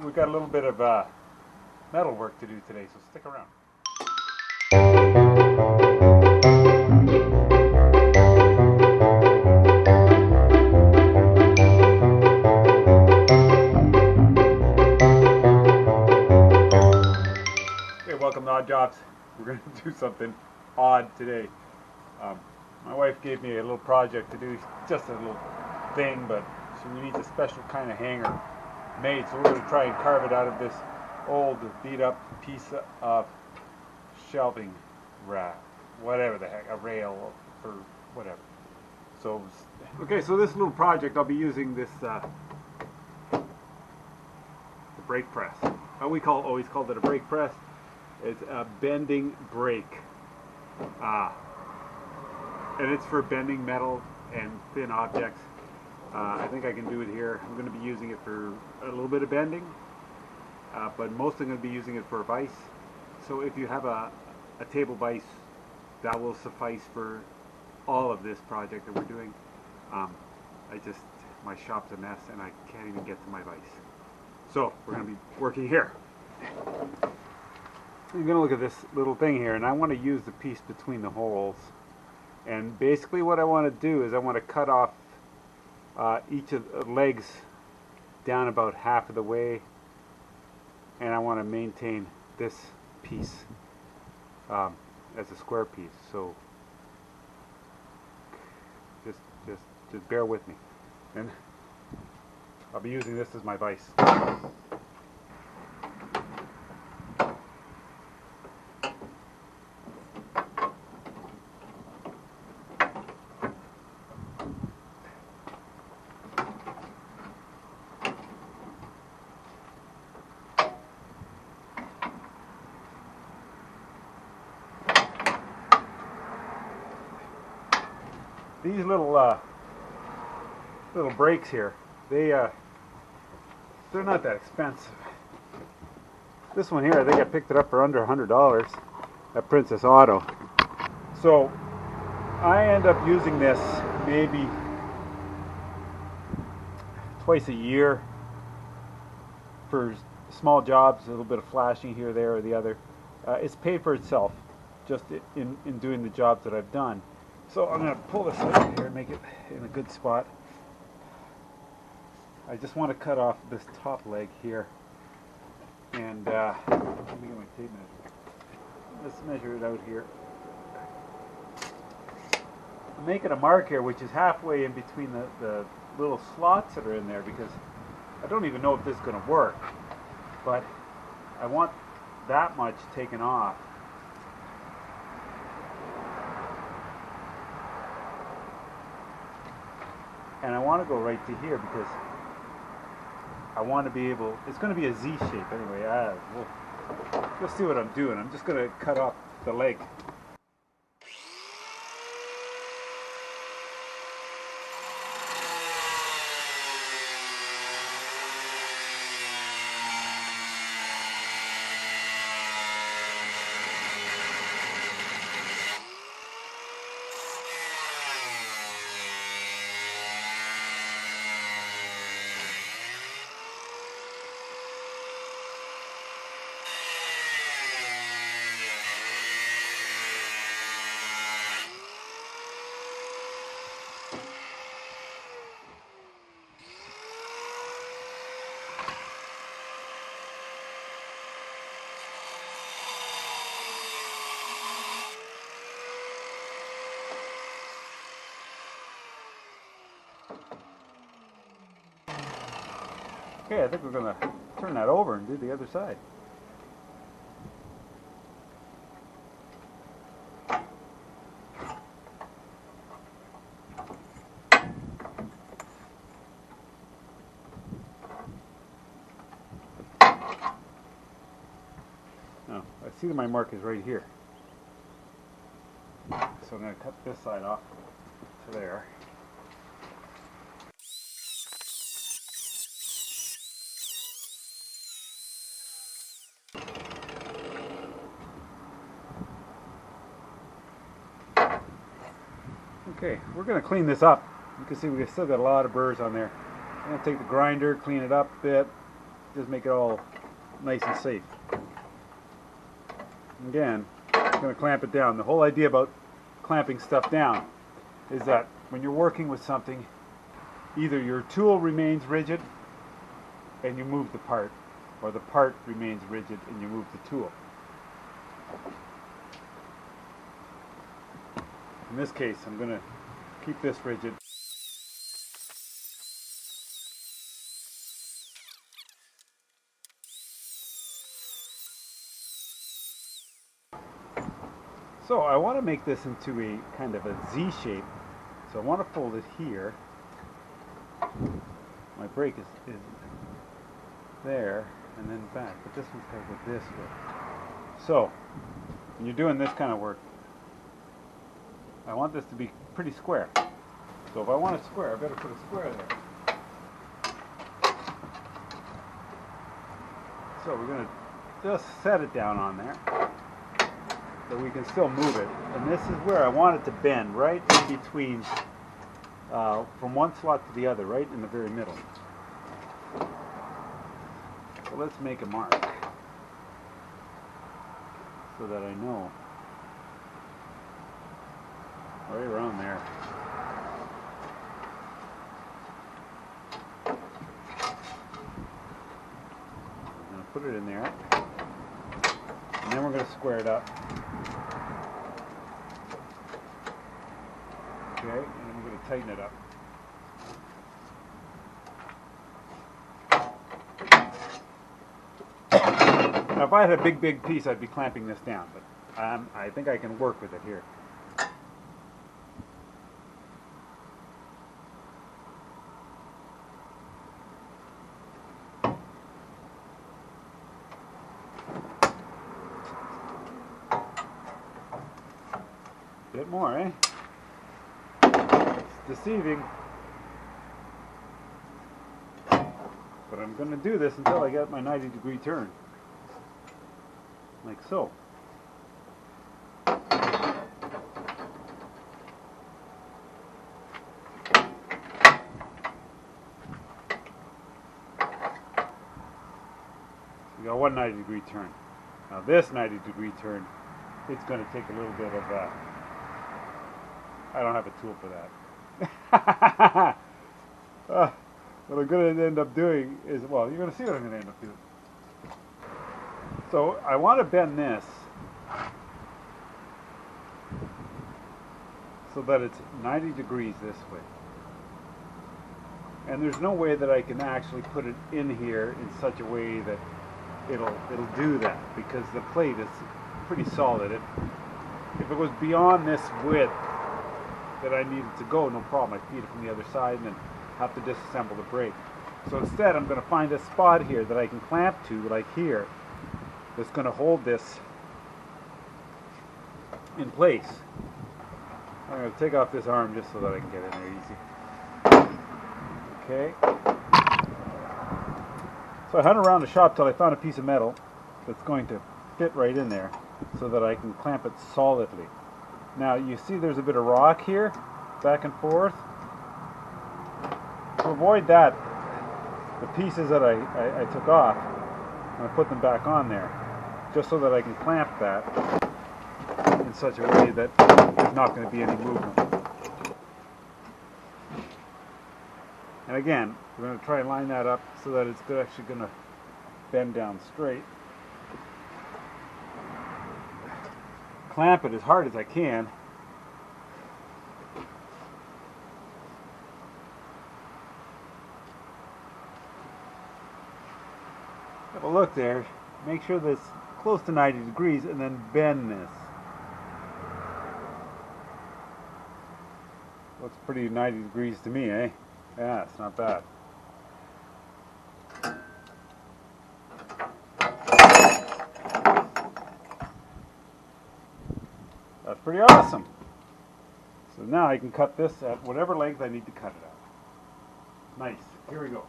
we've got a little bit of metal work to do today, so stick around. Hey, welcome to Odd Jobs. We're going to do something odd today. My wife gave me a little project to do, just a little thing, but she needs a special kind of hanger made, so we're going to try and carve it out of this old beat up piece of shelving wrap, whatever the heck, a rail for whatever. So, okay, so this little project, I'll be using this the brake press. We always called it a brake press. It's a bending brake. And it's for bending metal and thin objects. I think I can do it here. I'm going to be using it for a little bit of bending, but mostly going to be using it for vise. So if you have a table vise, that will suffice for all of this project that we're doing. My shop's a mess and I can't even get to my vise. So we're going to be working here. You're going to look at this little thing here, and I want to use the piece between the holes. And basically what I want to do is I want to cut off each of the legs down about half of the way, and I want to maintain this piece as a square piece. So just bear with me, and I'll be using this as my vise. These little brakes here, they're not that expensive. This one here, I think I picked it up for under $100 at Princess Auto. So I end up using this maybe twice a year for small jobs, a little bit of flashing here, there, or the other. It's paid for itself just in doing the jobs that I've done. So I'm going to pull this out here and make it in a good spot. I just want to cut off this top leg here. And let me get my tape measure. Let's measure it out here. I'm making a mark here which is halfway in between the little slots that are in there, because I don't even know if this is going to work. But I want that much taken off. And I want to go right to here because I want to be able, it's going to be a Z shape anyway. You'll see what I'm doing. I'm just going to cut off the leg. Okay, I think we're going to turn that over and do the other side. Now, I see that my mark is right here. So I'm going to cut this side off to there. Okay, we're going to clean this up. You can see we've still got a lot of burrs on there. I'm going to take the grinder, clean it up a bit, just make it all nice and safe. Again, I'm going to clamp it down. The whole idea about clamping stuff down is that when you're working with something, either your tool remains rigid and you move the part, or the part remains rigid and you move the tool. In this case, I'm going to keep this rigid. So I want to make this into a kind of a Z shape. So I want to fold it here. My brake is there and then back, but this one's got to go this way. So when you're doing this kind of work, I want this to be pretty square. So if I want it square, I better put a square there. So we're going to just set it down on there so we can still move it. And this is where I want it to bend, right in between, from one slot to the other, right in the very middle. So let's make a mark so that I know. Right around there. I'm going to put it in there. And then we're going to square it up. Okay, and then we're going to tighten it up. Now if I had a big piece, I'd be clamping this down, but I think I can work with it here. Bit more, eh? It's deceiving. But I'm going to do this until I get my 90-degree turn. Like so. We got one 90-degree turn. Now this 90-degree turn, it's going to take a little bit of I don't have a tool for that. What I'm going to end up doing is, well, you're going to see what I'm going to end up doing. So I want to bend this so that it's 90 degrees this way. And there's no way that I can actually put it in here in such a way that it'll do that, because the plate is pretty solid. If it was beyond this width that I needed to go, no problem. I feed it from the other side and then have to disassemble the brake. So instead I'm going to find a spot here that I can clamp to, like here, that's going to hold this in place. I'm going to take off this arm just so that I can get in there easy. Okay. So I hunted around the shop till I found a piece of metal that's going to fit right in there so that I can clamp it solidly. Now you see there's a bit of rock here, back and forth. To avoid that, the pieces that I took off, I'm going to put them back on there, just so that I can clamp that in such a way that there's not going to be any movement. And again, we're going to try and line that up so that it's actually going to bend down straight. Clamp it as hard as I can. Have a look there. Make sure that it's close to 90 degrees and then bend this. Looks pretty 90 degrees to me, eh? Yeah, it's not bad. That's pretty awesome. So now I can cut this at whatever length I need to cut it at. Nice. Here we go.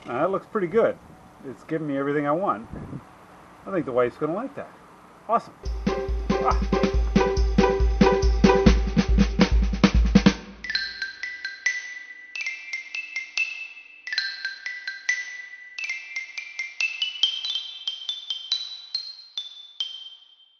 Now that looks pretty good. It's giving me everything I want. I think the wife's going to like that. Awesome. Ah.